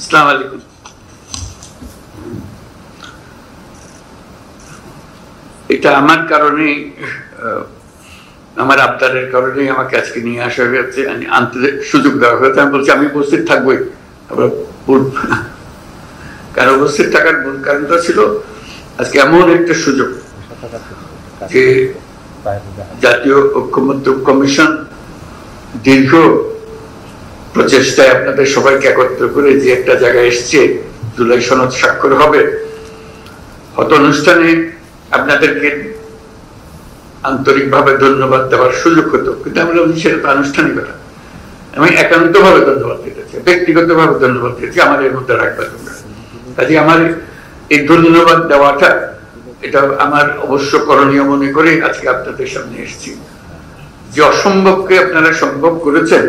আসসালামু আলাইকুম। এটা আমার কারণে, আমার আবদারের কারণে আমাকে আজকে নিয়ে আসা হয়েছে, আনতে সুযোগ দেওয়া হয়েছে। আমি বলছি আমি উপস্থিত থাকবোই, কারণ উপস্থিত থাকার মূল কারণটা ছিল আজকে এমন একটা সুযোগ যে জাতীয় ঐক্যমত্য কমিশন দীর্ঘ প্রচেষ্টায় আপনাদের সবাইকে একত্র করে যে একটা জায়গায় এসছে, জুলাই সনদ স্বাক্ষর হবে, হয়তো অনুষ্ঠানে আপনাদেরকে আন্তরিকভাবে ধন্যবাদ দেওয়ার সুযোগ হতো, কিন্তু আমরা সেটা তো আনুষ্ঠানিকতা। আমি একান্ত ভাবে ধন্যবাদ দিতেছি, ব্যক্তিগত ভাবে ধন্যবাদ দিয়েছি, আমাদের মধ্যে রাখবে তোমরা। কাজে আমার এই ধন্যবাদ দেওয়াটা এটা আমার অবশ্য করণীয় মনে করে আজকে আপনাদের সামনে এসেছি। যে অসম্ভবকে আপনারা সম্ভব করেছেন,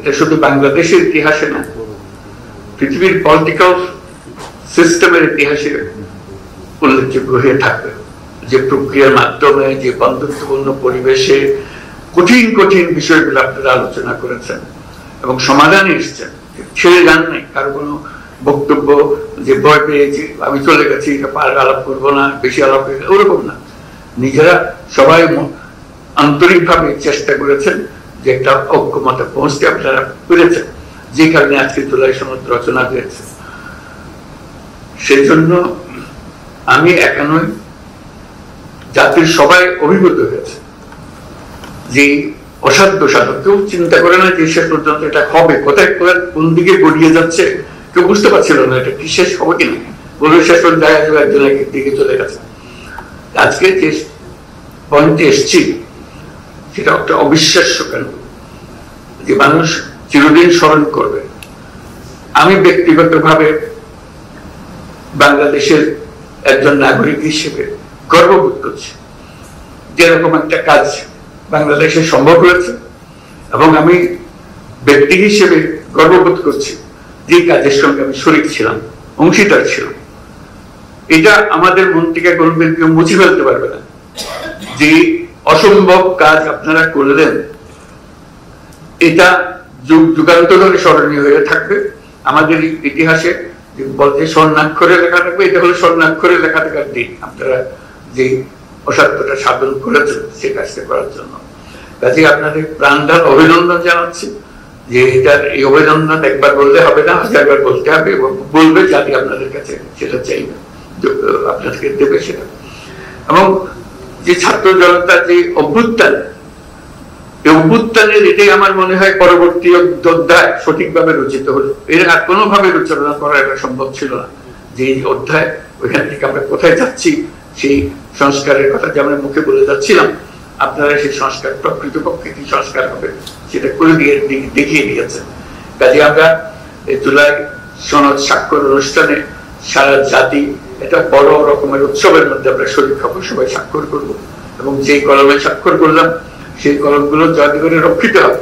এটা শুধু বাংলাদেশের ইতিহাসে না, পৃথিবীর পলিটিক্যাল সিস্টেমের ইতিহাসে উল্লেখযোগ্য হয়ে থাকবে। যে প্রক্রিয়ার মাধ্যমে, যে বন্ধুত্বপূর্ণ পরিবেশে কঠিন কঠিন বিষয়গুলো আপনারা আলোচনা করেছেন এবং সমাধানে এসছেন, ছেড়ে যান নাই। কারো কোনো বক্তব্য যে ভয় পেয়েছি, আমি চলে গেছি, আলাপ করবো না, বেশি আলাপ, ওরকম না। নিজেরা সবাই আন্তরিকভাবে চেষ্টা করেছেন যে একটা ঐক্যমতে পৌঁছতে আপনারা পেরেছেন, যে কারণে আজকে জুলাই সনদ রচনা হয়েছে। সেই জন্য আমি একা নই, জাতির সবাই অভিভূত হয়েছে যে অসাধ্য সাধক। কেউ চিন্তা করে না যে শেষ পর্যন্ত এটা হবে, কোথায় কোন দিকে গড়িয়ে যাচ্ছে কেউ বুঝতে পারছিল না, এটা কি শেষ হবে কিনা, বলে শেষ পর্যন্ত দেখা যাবে একজন এক দিকে চলে গেছে। আজকে যে পয়েন্টে এসছি সেটা একটা অবিশ্বাস্য, কেন যে মানুষ চিরদিন স্মরণ করবে। আমি ব্যক্তিগতভাবে বাংলাদেশের একজন নাগরিক হিসেবে গর্ববোধ করছি যেরকম একটা কাজ বাংলাদেশে সম্ভব হয়েছে, এবং আমি ব্যক্তি হিসেবে গর্ববোধ করছি যে কাজের সঙ্গে আমি শরীক ছিলাম, অংশীদার ছিলাম। এটা আমাদের মন থেকে কোনদিন কেউ মুছে ফেলতে পারবে না। যে অসম্ভব কাজ আপনারা করলেন, এটা যুগ যুগান্তর ধরে স্মরণীয় হয়ে থাকবে আমাদের ইতিহাসে। বলতে স্বর্ণাক্ষরে লেখা থাকবে, এটা হলো স্বর্ণাক্ষরে লেখা থাকার দিন। আপনারা যে অসাধ্যটা সাধন করেছেন সে কাজটা করার জন্য, কাজে আপনাদের প্রাণঢাল অভিনন্দন জানাচ্ছি। যে এটার এই অভিনন্দন একবার বললে হবে না, হাজারবার বলতে হবে, এবং বলবে জাতি আপনাদের কাছে সেটা চাইবে, আপনাদেরকে দেবে সেটা। এবং যে ছাত্র জনতার যে অভ্যুত্থান, এই অভ্যুত্থানের এটাই আমার মনে হয় পরবর্তী অধ্যায় সঠিকভাবে রচিত হলো। এর আর কোনোভাবে রচনা করা এটা সম্ভব ছিল না। যে অধ্যায়, ওইখান থেকে আমরা কোথায় যাচ্ছি, সেই সংস্কারের কথা যে আমরা মুখে বলে যাচ্ছিলাম, আপনারা সেই সংস্কার প্রকৃতপক্ষে কি সংস্কার হবে সেটা করে দিয়ে দেখিয়ে দিয়েছেন। কাজে আমরা জুলাই সনদ স্বাক্ষর অনুষ্ঠানে সারা জাতি এটা বড় রকমের উৎসবের মধ্যে আমরা শরীর হবো, সবাই স্বাক্ষর করবো, এবং যেই কলমে স্বাক্ষর করলাম সেই কলমগুলো যাতে করে রক্ষিত হবে।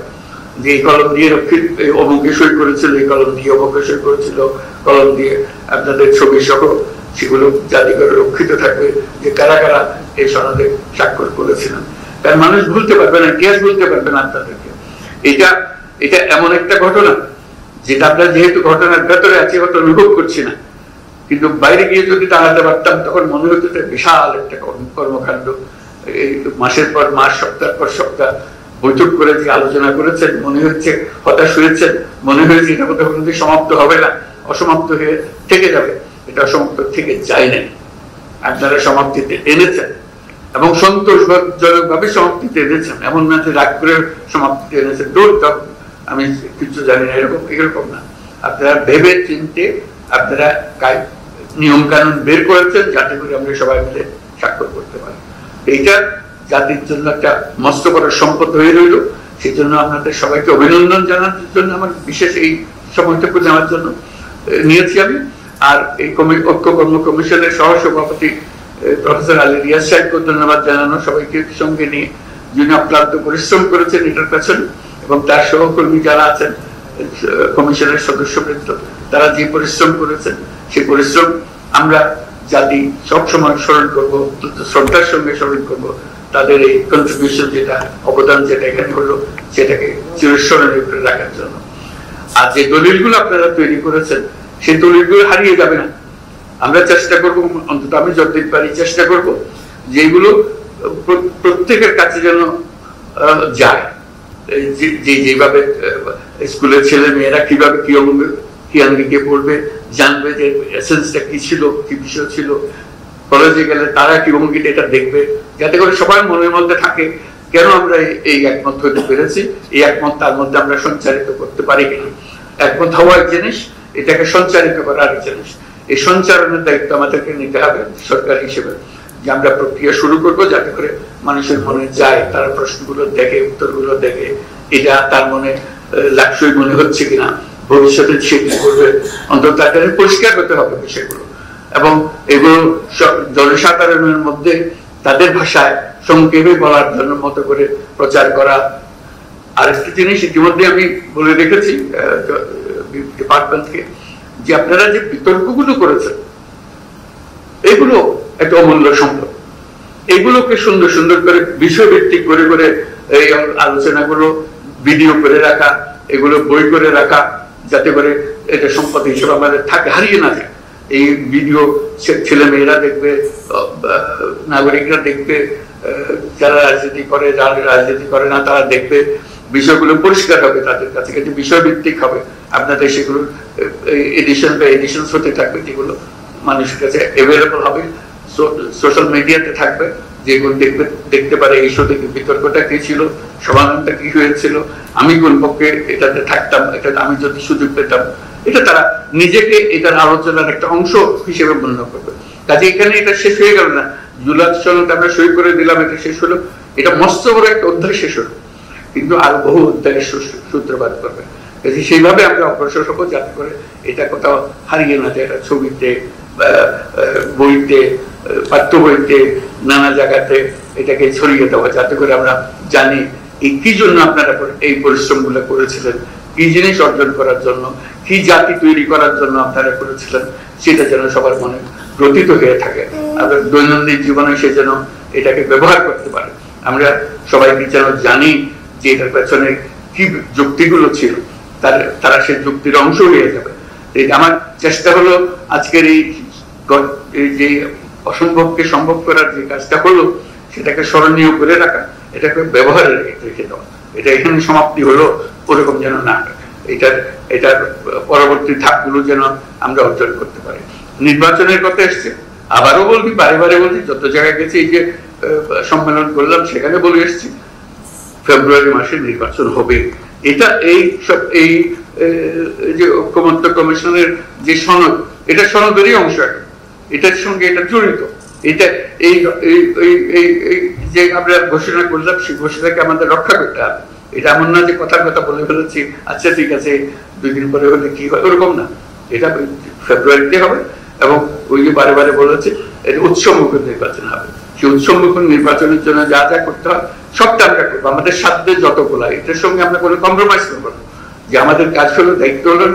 যে এই কলম দিয়ে রক্ষিত, অমুকে সই করেছিল, এই কলম দিয়ে অমুকে সই করেছিল, কলম দিয়ে আপনাদের ছবি সহ সেগুলো জাতি করে রক্ষিত থাকবে, যে কারা কারা এই সনদে স্বাক্ষর করেছিলেন। কারণ মানুষ ভুলতে পারবে না, ইতিহাস ভুলতে পারবে না আপনাদেরকে। এটা এমন একটা ঘটনা যেটা আমরা যেহেতু ঘটনার ভেতরে আছি হয়তো অনুভব করছি না, কিন্তু বাইরে গিয়ে যদি দাঁড়াতে পারতাম তখন মনে হতো বিশাল একটা কর্মকাণ্ড। এই মাসের পর মাস, সপ্তাহ পর সপ্তাহ বৈঠক করে যে আলোচনা করেছেন, মনে হচ্ছে হতাশ হয়েছেন, মনে হয়েছে এটা কোথাও কিন্তু সমাপ্ত হবে না, অসমাপ্ত হয়ে থেকে যাবে। এটা অসমাপ্ত থেকে যায় নাই, আপনারা সমাপ্তিতে এনেছেন এবং সন্তোষজনক ভাবে সমাপ্তিতে এনেছেন। এমন না যে রাগ করে সমাপ্তিতে এনেছেন, আমি কিছু জানি না, এরকম না। আপনারা ভেবে চিনতে আপনারা নিয়ম কানুন বের করেছেন যাতে করে আমরা সবাই মিলে স্বাক্ষর করতে পারি। এইটা জাতির জন্য একটা মস্ত বড় সম্পদ হয়ে রইল। সেই জন্য আপনাদের সবাইকে অভিনন্দন জানানোর জন্য আমার বিশেষ এই সময়টুকু নেওয়ার জন্য নিয়েছি আমি। আর এই ঐক্য কর্ম কমিশনের সহসভাপতি প্রফেসর আলী রিয়াজ সাহেবকে ধন্যবাদ জানানো, সবাইকে সঙ্গে নিয়ে যিনি অক্লান্ত পরিশ্রম করেছেন এটার পেছনে, এবং তার সহকর্মী যারা আছেন কমিশনের সদস্যবৃন্দ, তারা যে পরিশ্রম করেছেন সেই পরিশ্রম আমরা জাতি সবসময় স্মরণ করবো, শ্রদ্ধার সঙ্গে স্মরণ করবো। তাদের এই কন্ট্রিবিউশন যেটা, অবদান যেটা এখানে হলো, সেটাকে চিরস্মরণীয় করে রাখার জন্য। আর যে দলিলগুলো আপনারা তৈরি করেছেন সেই দলিলগুলো হারিয়ে যাবে না। আমরা চেষ্টা করব, অন্তত আমি যতদিন পারি চেষ্টা করব যেগুলো প্রত্যেকের কাছে যেন যায়, যেভাবে স্কুলের ছেলে মেয়েরা কিভাবে কি আঙ্গিকে পড়বে, জানবে যে এসেন্সটা কি ছিল, কি বিষয় ছিল। কলেজে গেলে তারা কি অঙ্গিটা এটা দেখবে, যাতে করে সবার মনের মধ্যে থাকে কেন আমরা এই একমত হতে পেরেছি, এই একমত তার মধ্যে আমরা সঞ্চারিত করতে পারি কিনা। একমত হওয়া এক জিনিস, এটাকে সঞ্চারিত করা আরেক জিনিস। এই সঞ্চারণের দায়িত্ব আমাদেরকে নিতে হবে সরকার হিসেবে, যে আমরা প্রক্রিয়া শুরু করবো যাতে করে মানুষের মনে যায়, তারা প্রশ্নগুলো দেখে, উত্তরগুলো দেখে, এটা তার মনে লাক্সই মনে হচ্ছে কিনা, ভবিষ্যতে সে কি করবে, অন্তত তার কাছে পরিষ্কার হতে হবে বিষয়গুলো। এবং এগুলো জনসাধারণের মধ্যে তাদের ভাষায় সংক্ষেপে বলার জন্য মতো করে প্রচার করা। আরেকটা জিনিস ইতিমধ্যে আমি বলে রেখেছি ডিপার্টমেন্টকে, যে আপনারা যে বিতর্কগুলো করেছেন এগুলো একটা অমূল্য সম্পদ। এগুলোকে সুন্দর সুন্দর করে বিষয়ভিত্তিক করে করে এই আলোচনাগুলো ভিডিও করে রাখা, এগুলো বই করে রাখা, যাতে করে এটা সম্পদ হিসেবে আমাদের থাকে, হারিয়ে না যায়। এই ভিডিও ছেলে মেয়েরা দেখবে, নাগরিকরা দেখবে, যারা রাজনীতি করে, যারা রাজনীতি করে না তারা দেখবে, বিষয়গুলো পরিষ্কার হবে তাদের কাছে, কিন্তু বিষয় ভিত্তিক হবে। আপনাদের সেগুলো এডিশন বা এডিশন হতে থাকবে, যেগুলো মানুষের কাছে অ্যাভেলেবল হবে, সোশ্যাল মিডিয়াতে থাকবে, যেগুলো দেখতে পারে এই শো থেকে বিতর্কটা কি ছিল, সমাধানটা কি হয়েছিল, আমি কোন পক্ষে এটাতে থাকতাম, এটা আমি যদি সুযোগ পেতাম, এটা তারা নিজেকে এটার আলোচনার একটা অংশ হিসেবে মনে করবে। কাজে এখানে এটা শেষ হয়ে গেল না, জুলাই সনদ আমরা সই করে দিলাম, এটা শেষ হলো, এটা মস্ত বড় একটা অধ্যায় শেষ হলো, কিন্তু আরো বহু অধ্যায়ের সূত্রপাত করবে। সেইভাবে আমরা অগ্রসর হবো যাতে করে এটা কোথাও হারিয়ে না যায়। এটা ছবিতে, বইতে, পাঠ্য বইতে, নানা জায়গাতে এটাকে ছড়িয়ে দেওয়া, যাতে করে আমরা জানি এই কি জন্য আপনারা এই পরিশ্রম গুলো করেছিলেন, কি জিনিস অর্জন করার জন্য, কি জাতি তৈরি করার জন্য আপনারা করেছিলেন, সেটা যেন সবার মনে গ্রথিত হয়ে থাকে। আমরা দৈনন্দিন জীবনে সে যেন এটাকে ব্যবহার করতে পারে। আমরা সবাই যেন জানি যে এটার পেছনে কি যুক্তিগুলো ছিল, তারা সেই যুক্তির অংশ হয়ে যাবে। আমার চেষ্টা হলো আজকের এই যে অসম্ভবকে সম্ভব করার যে কাজটা হলো, সেটাকে স্মরণীয় করে রাখা, এটাকে ব্যবহারে রেখে দেওয়া। এটা এখানে সমাপ্তি হলো ওরকম যেন না, এটার পরবর্তী ধাপগুলো যেন আমরা অর্জন করতে পারি। নির্বাচনের কথা এসছে, আবারও বলছি, বারে বারে বলছি, যত জায়গায় গেছি, এই যে সম্মেলন করলাম সেখানে বলে এসছি, ফেব্রুয়ারি মাসে নির্বাচন হবে। এটা এই সব এই যে ঐক্যমত্য কমিশনের যে সনদ, এটা সনদেরই অংশ, এটার সঙ্গে এটা জড়িত। এটা এই যে আমরা ঘোষণা করলাম, সেই ঘোষণাকে আমাদের রক্ষা করতে হবে। এটা এমন না যে কথার কথা বলে ফেলেছি, আচ্ছা ঠিক আছে 2 দিন পরে হলে কি হয়, ওরকম না। এটা ফেব্রুয়ারিতে হবে, এবং ওই যে বারে বারে বলেছে এটা উৎসবমুখী নির্বাচন হবে। সেই উৎসবমুখী নির্বাচনের জন্য যা যা করতে হয় সবটা আমরা করবো, আমাদের সাধ্যে যতগুলো। এটার সঙ্গে আমরা কোনো কম্প্রোমাইজ করবো না, যে আমাদের কাজ হলো, দায়িত্ব হলো,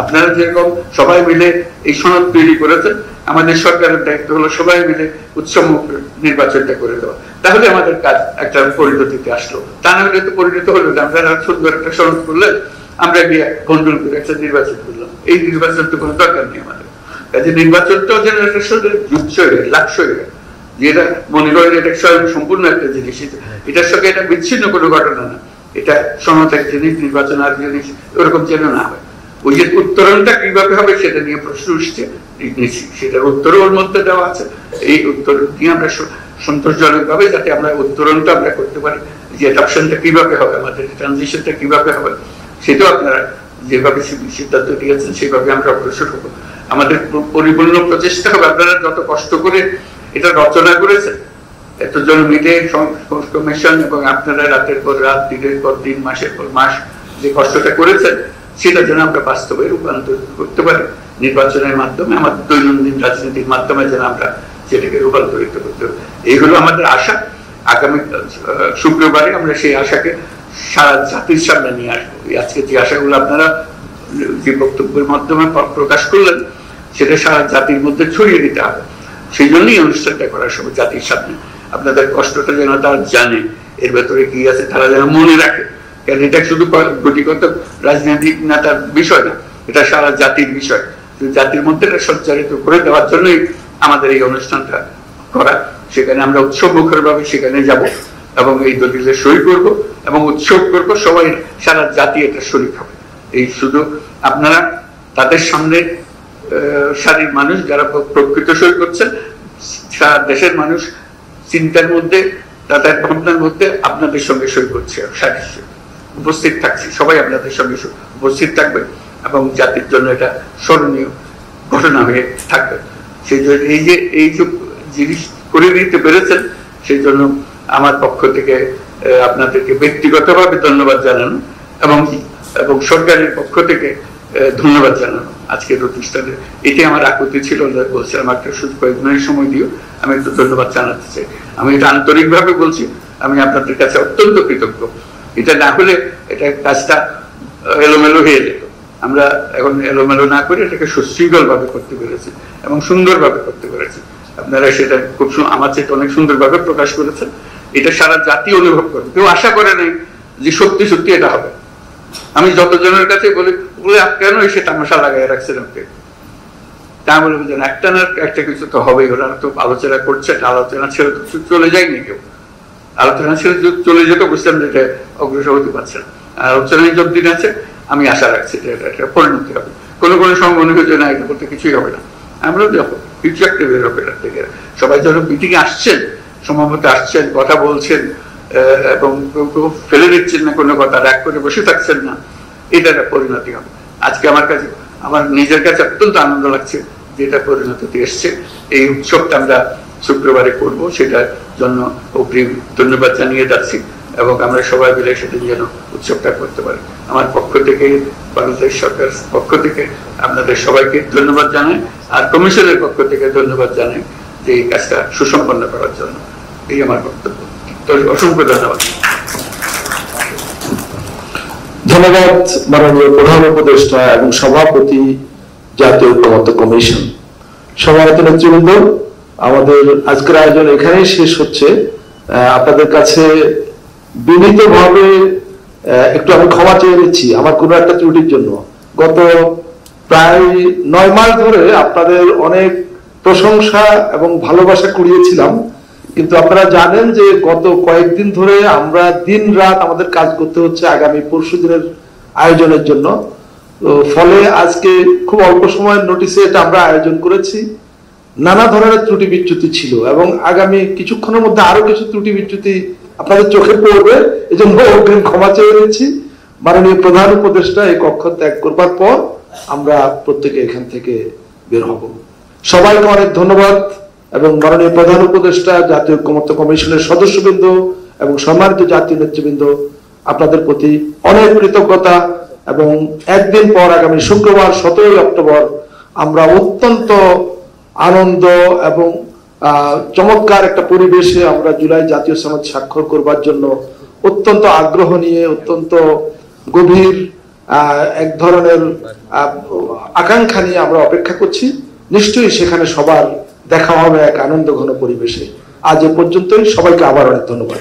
আপনারা যেরকম সবাই মিলে এই সনদ তৈরি করেছেন, আমাদের সরকারের দায়িত্ব হলো সবাই মিলে উৎসবমুখী নির্বাচনটা করে দেওয়া। তাহলে আমাদের কাজ একটা পরিণতিতে আসলো। তা না হলে তো পরিণত হলো না, আপনারা সুন্দর একটা সনদ করলেন, আমরা গিয়ে বন্ধন করে একটা নির্বাচন করলাম। এই নির্বাচন তো কোনো দরকার নেই আমাদের কাজে। নির্বাচনটাও যেন একটা যুদ্ধ হয়ে লাক্স হয়ে গেল, যেটা মনে করেন এটা সম্পূর্ণ একটা জিনিস, এটার সঙ্গে এটা বিচ্ছিন্ন কোনো ঘটনা না। এটা সনদ এক জিনিস, নির্বাচন আর জিনিস, ওরকম যেন না হয়। ওই যে উত্তরণটা কিভাবে হবে সেটা নিয়ে প্রশ্ন উঠছে, সেটার উত্তর ওর মধ্যে দেওয়া আছে। এই উত্তর নিয়ে আমরা সন্তোষজনক ভাবে যাতে আমরা উত্তরণটা আমরা করতে পারি, যে অ্যাডপশনটা কিভাবে হবে, আমাদের ট্রানজিশনটা কিভাবে হবে, সেটাও আপনারা যেভাবে সিদ্ধান্ত দিয়েছেন সেভাবে আমরা অগ্রসর হবো। আমাদের পরিপূর্ণ প্রচেষ্টা হবে, আপনারা যত কষ্ট করে এটা রচনা করেছেন, এতজন মিলে কমিশন, এবং আপনারা রাতের পর রাত, দিনের পর দিন, মাসের পর মাস যে কষ্টটা করেছেন, সেটা যেন আমরা বাস্তবে রূপান্তরিত করতে পারি নির্বাচনের মাধ্যমে, আমাদের দৈনন্দিন রাজনীতির মাধ্যমে যেন আমরা সেটাকে রূপান্তরিত করতে পারি। এই হলো আমাদের আশা। আগামী শুক্রবারে আমরা সেই আশাকে সারা জাতির সামনে নিয়ে আসবো। আজকে যে আশাগুলো আপনারা যে বক্তব্যের মাধ্যমে প্রকাশ করলেন, সেটা সারা জাতির মধ্যে ছড়িয়ে দিতে হবে। সেই জন্যই অনুষ্ঠানটা করার সময় জাতির সামনে আপনাদের কষ্টটা যেন তারা জানে, এর ভেতরে কি আছে তারা যেন মনে রাখে। কারণ এটা শুধু গুটিগত রাজনৈতিক নেতার বিষয় না, এটা সারা জাতির বিষয়। জাতির মধ্যে এটা সঞ্চারিত করে দেওয়ার জন্যই আমাদের এই অনুষ্ঠানটা করা। সেখানে আমরা উৎসব মুখর ভাবে সেখানে যাব এবং এই দলিলে সই করব এবং উৎসব করব, সবাই সারা জাতি এটা শরীক হবে। এই শুধু আপনারা তাদের সামনে সারির মানুষ যারা প্রকৃত সই করছেন, সারা দেশের মানুষ চিন্তার মধ্যে, তাদের ভাবনার মধ্যে আপনাদের সঙ্গে সই করছে, সারির উপস্থিত থাকছি, সবাই আপনাদের সঙ্গে উপস্থিত থাকবে এবং জাতির জন্য এটা স্মরণীয় ঘটনা হয়ে থাকবে। সেই জন্য এই যে জিনিস করে দিতে পেরেছেন, সেই জন্য আমার পক্ষ থেকে আপনাদেরকে ব্যক্তিগতভাবে ধন্যবাদ জানানো এবং সরকারের পক্ষ থেকে ধন্যবাদ জানানো আজকের প্রতিষ্ঠানে। এটাই আমার আকুতি ছিল, বলছিলাম একটা শুধু কয়েক মিনিট সময় দিও, আমি একটু ধন্যবাদ জানাতে চাই। আমি এটা আন্তরিকভাবে বলছি, আমি আপনাদের কাছে অত্যন্ত কৃতজ্ঞ। এটা না হলে এটা কাজটা এলোমেলো হয়ে যেত। আমরা এখন এলোমেলো না করে এটাকে সুশৃঙ্খল ভাবে করতে পেরেছি এবং সুন্দরভাবে করতে পেরেছি। আপনারা সেটা খুব আমার চেয়ে অনেক সুন্দরভাবে প্রকাশ করেছেন। এটা সারা জাতি অনুভব করবে। কেউ আশা করে নাই যে সত্যি সত্যি এটা হবে। আমি যতজনের কাছে বলে কেন এসে তামাশা লাগাই রাখছেন আপনি, তা বলবো যে একটা না একটা কিছু তো হবেই। ওরা তো আলোচনা করছে, আলোচনা ছেড়ে তো চলে যায়নি কেউ। আলোচনা ছেড়ে চলে যেতে বুঝতাম যে এটা অগ্রসর হতে পারছে না। আলোচনায় যতদিন আছে আমি আশা রাখছি যে এটা পরিণতি হবে। কোনো সময় মনে হয়েছে না এটা করতে কিছুই হবে না, আমরাও দেখো কিছু একটা বের হবে এটার থেকে। সবাই যখন মিটিং আসছেন, সময়মতো আসছেন, কথা বলছেন এবং ফেলে দিচ্ছেন না কোনো কথা, রাগ করে বসে থাকছেন না, এটা একটা পরিণতি হবে। আজকে আমার নিজের কাছে অত্যন্ত আনন্দ লাগছে যে এটা পরিণতিতে এসছে। এই উৎসবটা আমরা শুক্রবারে করবো, সেটার জন্য অগ্রিম ধন্যবাদ জানিয়ে যাচ্ছি এবং আমরা সবাই মিলে সেদিন যেন উৎসবটা করতে পারি। আমার পক্ষ থেকে, বাংলাদেশ সরকার পক্ষ থেকে আপনাদের সবাইকে ধন্যবাদ জানাই, আর কমিশনের পক্ষ থেকে ধন্যবাদ জানাই যে এই কাজটা সুসম্পন্ন করার জন্য। এই আমার বক্তব্য। তো অসংখ্য ধন্যবাদ। ধন্যবাদ মাননীয় প্রধান উপদেষ্টা এবং সভাপতি, জাতীয় ঐক্যমত্য কমিশন। সম্মানিত নেতৃবৃন্দ, আমাদের আজকের আয়োজন এখানেই শেষ হচ্ছে। আপনাদের কাছে বিনীতভাবে একটু আমি ক্ষমা চেয়ে নিচ্ছি আমার কোনো একটা ত্রুটির জন্য। গত প্রায় 9 মাস ধরে আপনাদের অনেক প্রশংসা এবং ভালোবাসা কুড়িয়েছিলাম, কিন্তু আপনারা জানেন যে গত কয়েকদিন ধরে আমরা দিন রাত আমাদের কাজ করতে হচ্ছে আগামী পরশু দিনের আয়োজনের জন্য। ফলে আজকে খুব অল্প সময়ের নোটিসে এটা আমরা আয়োজন করেছি। নানা ধরনের ত্রুটি বিচ্যুতি ছিল এবং আগামী কিছুক্ষণের মধ্যে আরো কিছু ত্রুটি বিচ্যুতি আপনাদের চোখে পড়বে, এই জন্য অগ্রিম ক্ষমা চেয়ে নিচ্ছি। মাননীয় প্রধান উপদেষ্টা এই কক্ষ ত্যাগ করবার পর আমরা প্রত্যেকে এখান থেকে বের হব। সবাইকে অনেক ধন্যবাদ এবং মাননীয় প্রধান উপদেষ্টা, জাতীয় ঐক্যমত্য কমিশনের সদস্যবৃন্দ এবং সম্মানিত জাতীয় নেতৃবৃন্দ, আপনাদের প্রতি অনেক কৃতজ্ঞতা। এবং একদিন পর আগামী শুক্রবার 17 অক্টোবর আমরা অত্যন্ত আনন্দ এবং চমৎকার একটা পরিবেশে আমরা জুলাই জাতীয় সনদ স্বাক্ষর করবার জন্য অত্যন্ত আগ্রহ নিয়ে, অত্যন্ত গভীর এক ধরনের আকাঙ্ক্ষা নিয়ে আমরা অপেক্ষা করছি। নিশ্চয়ই সেখানে সবার দেখা হবে এক আনন্দ ঘন পরিবেশে। আজ এ পর্যন্তই, সবাইকে আবার অনেক ধন্যবাদ।